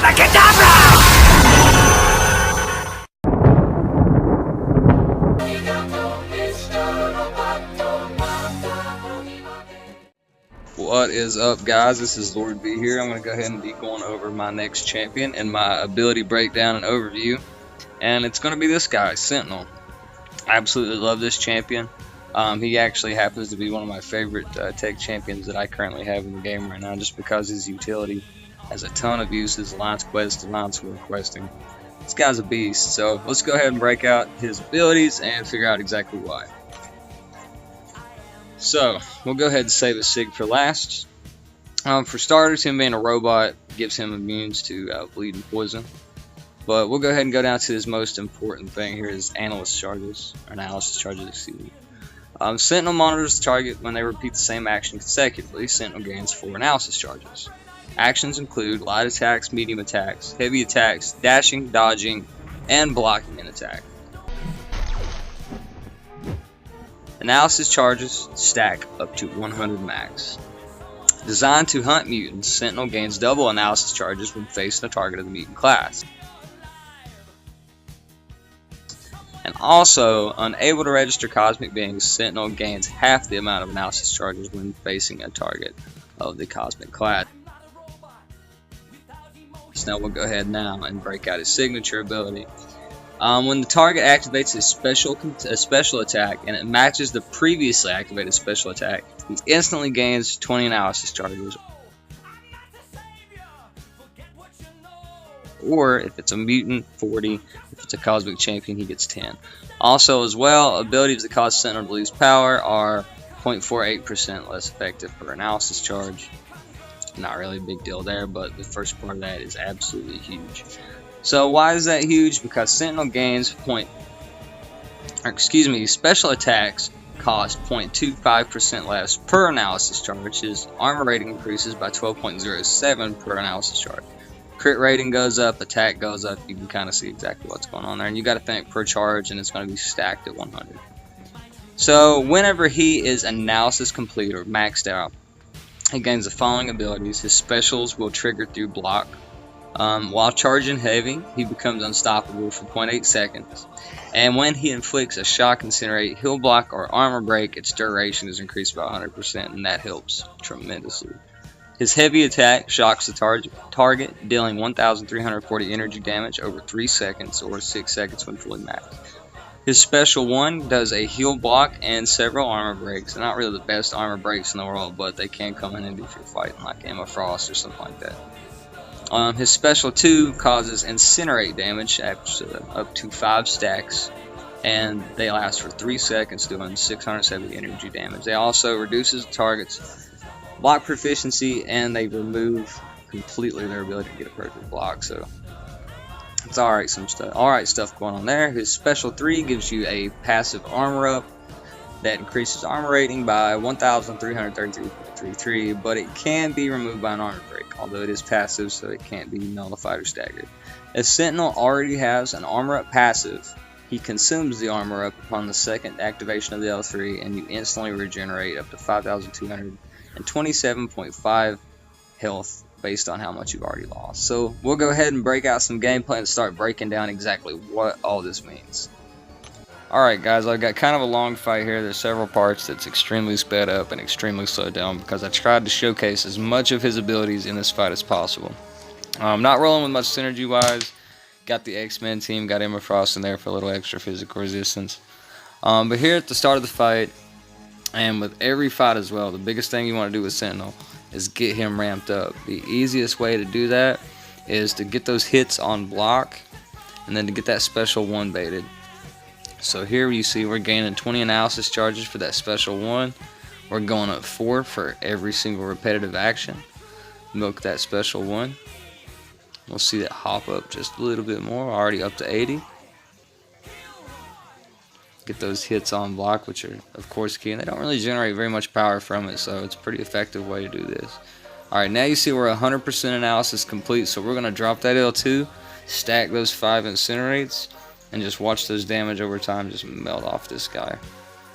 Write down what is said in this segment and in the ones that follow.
What is up, guys? This is Lord B here. I'm going to go ahead and be going over my next champion and my ability breakdown and overview. And it's going to be this guy, Sentinel. I absolutely love this champion. He actually happens to be one of my favorite tech champions that I currently have in the game right now, just because his utility has a ton of uses, alliance quest, alliance war questing. This guy's a beast, so let's go ahead and break out his abilities and figure out exactly why. So, we'll go ahead and save a Sig for last. For starters, him being a robot gives him immunes to bleed and poison. But we'll go ahead and go down to his most important thing here, his analysis charges. Sentinel monitors the target when they repeat the same action consecutively. Sentinel gains 4 analysis charges. Actions include light attacks, medium attacks, heavy attacks, dashing, dodging, and blocking an attack. Analysis charges stack up to 100 max. Designed to hunt mutants, Sentinel gains double analysis charges when facing a target of the mutant class. And also, unable to register cosmic beings, Sentinel gains half the amount of analysis charges when facing a target of the cosmic class. So now we'll go ahead now and break out his signature ability. When the target activates a special attack and it matches the previously activated special attack, he instantly gains 20 analysis charges. Or if it's a mutant, 40. If it's a cosmic champion, he gets 10. Also, as well, abilities that cause Sentinel to lose power are 0.48% less effective per analysis charge. Not really a big deal there, but the first part of that is absolutely huge. So why is that huge? Because Sentinel gains special attacks cost 0.25% less per analysis charge. His armor rating increases by 12.07 per analysis charge. Crit rating goes up, attack goes up. You can kind of see exactly what's going on there. And you got to think per charge, and it's going to be stacked at 100. So whenever he is analysis complete or maxed out, he gains the following abilities. His specials will trigger through block. While charging heavy, he becomes unstoppable for 0.8 seconds. And when he inflicts a shock, incinerate, heal block, or armor break, its duration is increased by 100%, and that helps tremendously. His heavy attack shocks the target, dealing 1,340 energy damage over 3 seconds, or 6 seconds when fully maxed. His special one does a heal block and several armor breaks. They're not really the best armor breaks in the world, but they can come in handy if you're fighting like Emma Frost or something like that. His special 2 causes incinerate damage up to 5 stacks, and they last for 3 seconds, doing 670 energy damage. They also reduces the target's block proficiency, and they remove completely their ability to get a perfect block. So it's alright stuff going on there. His special 3 gives you a passive armor up that increases armor rating by 1,333.33, but it can be removed by an armor break, although it is passive, so it can't be nullified or staggered. If Sentinel already has an armor up passive, he consumes the armor up upon the second activation of the L3, and you instantly regenerate up to 5,227.5 health based on how much you've already lost. So we'll go ahead and break out some gameplay and start breaking down exactly what all this means. Alright guys, I've got kind of a long fight here. There's several parts that's extremely sped up and extremely slowed down because I tried to showcase as much of his abilities in this fight as possible. I'm not rolling with much synergy wise. Got the X-Men team, got Emma Frost in there for a little extra physical resistance. But here at the start of the fight, and with every fight as well, the biggest thing you want to do with Sentinel is get him ramped up. The easiest way to do that is to get those hits on block, and then to get that special 1 baited. So here you see we're gaining 20 analysis charges for that special 1. We're going up 4 for every single repetitive action. Milk that special 1. We'll see that hop up just a little bit more, already up to 80. Get those hits on block, which are of course key, and they don't really generate very much power from it, so it's a pretty effective way to do this. Alright, now you see we're 100% analysis complete, so we're going to drop that L2, stack those 5 incinerates, and just watch those damage over time just melt off this guy.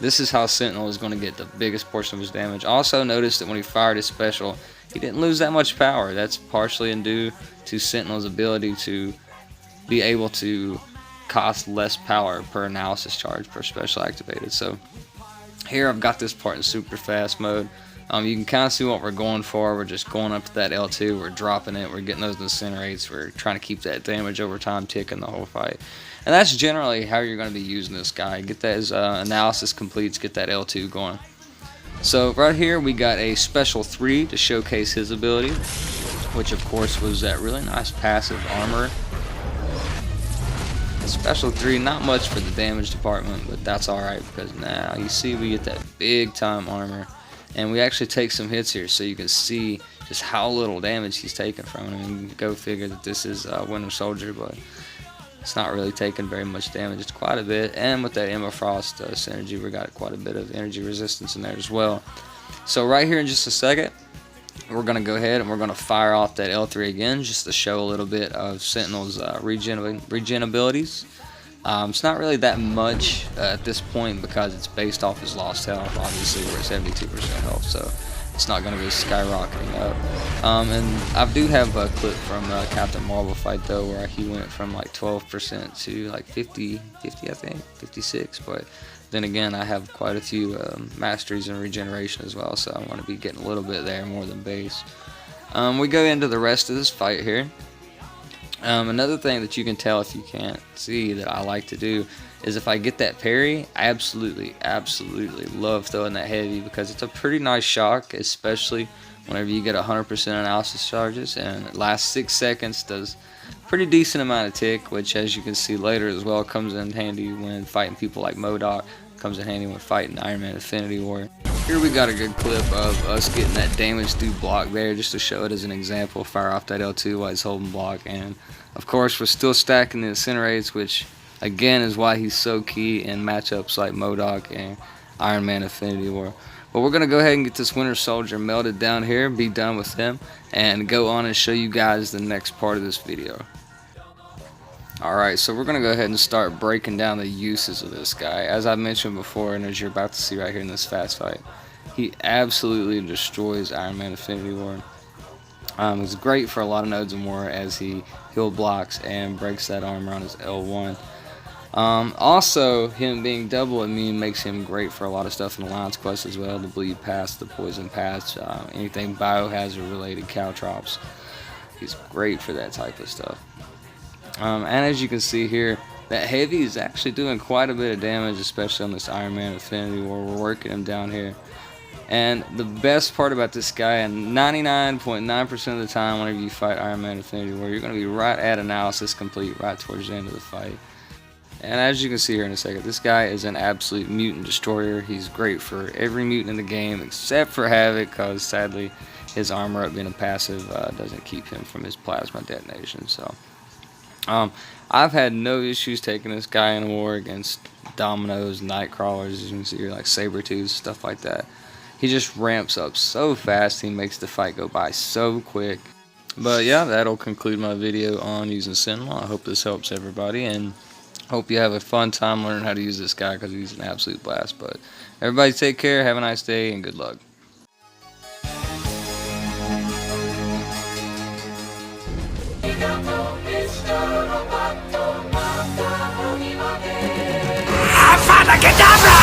This is how Sentinel is going to get the biggest portion of his damage. Also notice that when he fired his special, he didn't lose that much power. That's partially due to Sentinel's ability to be able to cost less power per analysis charge per special activated. So here I've got this part in super fast mode. You can kind of see what we're going for. We're just going up to that L2, we're dropping it, we're getting those incinerates, we're trying to keep that damage over time ticking the whole fight. And that's generally how you're going to be using this guy. Get that as analysis completes, get that L2 going. So right here we got a special 3 to showcase his ability, which of course was that really nice passive armor. Special 3, not much for the damage department, but that's alright because now you see we get that big time armor. And we actually take some hits here so you can see just how little damage he's taking from it. I mean, go figure that this is Winter Soldier, but it's not really taking very much damage. It's quite a bit. And with that Emma Frost synergy, we got quite a bit of energy resistance in there as well. So right here in just a second, we're going to go ahead and we're going to fire off that L3 again just to show a little bit of Sentinel's regen abilities. It's not really that much at this point because it's based off his lost health. Obviously we're at 72% health, so it's not going to be skyrocketing up. And I do have a clip from Captain Marvel fight though, where he went from like 12% to like 50 I think, 56. But then again, I have quite a few masteries in regeneration as well, so I want to be getting a little bit there more than base. We go into the rest of this fight here. Another thing that you can tell if you can't see that I like to do is if I get that parry, I absolutely love throwing that heavy because it's a pretty nice shock, especially whenever you get 100% analysis charges, and it lasts 6 seconds, does a pretty decent amount of tick, which as you can see later as well comes in handy when fighting people like mcoc, comes in handy when fighting Iron Man Infinity War. Here we got a good clip of us getting that damage through block there just to show it as an example. Fire off that L2 while he's holding block, and of course we're still stacking the incinerates, which again is why he's so key in matchups like mcoc and Iron Man Infinity War. But we're going to go ahead and get this Winter Soldier melted down here, be done with him, and go on and show you guys the next part of this video. Alright, so we're going to go ahead and start breaking down the uses of this guy. As I mentioned before, and as you're about to see right here in this fast fight, he absolutely destroys Iron Man Infinity War. It's great for a lot of nodes and more as he heal blocks and breaks that armor on his L1. Also, him being double immune makes him great for a lot of stuff in Alliance Quest as well. The bleed pass, the poison pass, anything biohazard related caltrops. He's great for that type of stuff. And as you can see here, that heavy is actually doing quite a bit of damage, especially on this Iron Man Infinity War. We're working him down here. And the best part about this guy, and 99.9% of the time whenever you fight Iron Man Infinity War, you're going to be right at analysis complete, right towards the end of the fight. And as you can see here in a second, this guy is an absolute mutant destroyer. He's great for every mutant in the game except for Havoc, because sadly his armor up being a passive doesn't keep him from his plasma detonation. So I've had no issues taking this guy in war against Dominoes, Nightcrawlers, as you can see here, like Sabretooths, stuff like that. He just ramps up so fast, he makes the fight go by so quick. But yeah, that'll conclude my video on using Sentinel. I hope this helps everybody, and hope you have a fun time learning how to use this guy because he's an absolute blast. But everybody take care, have a nice day, and good luck. Avada Kedavra!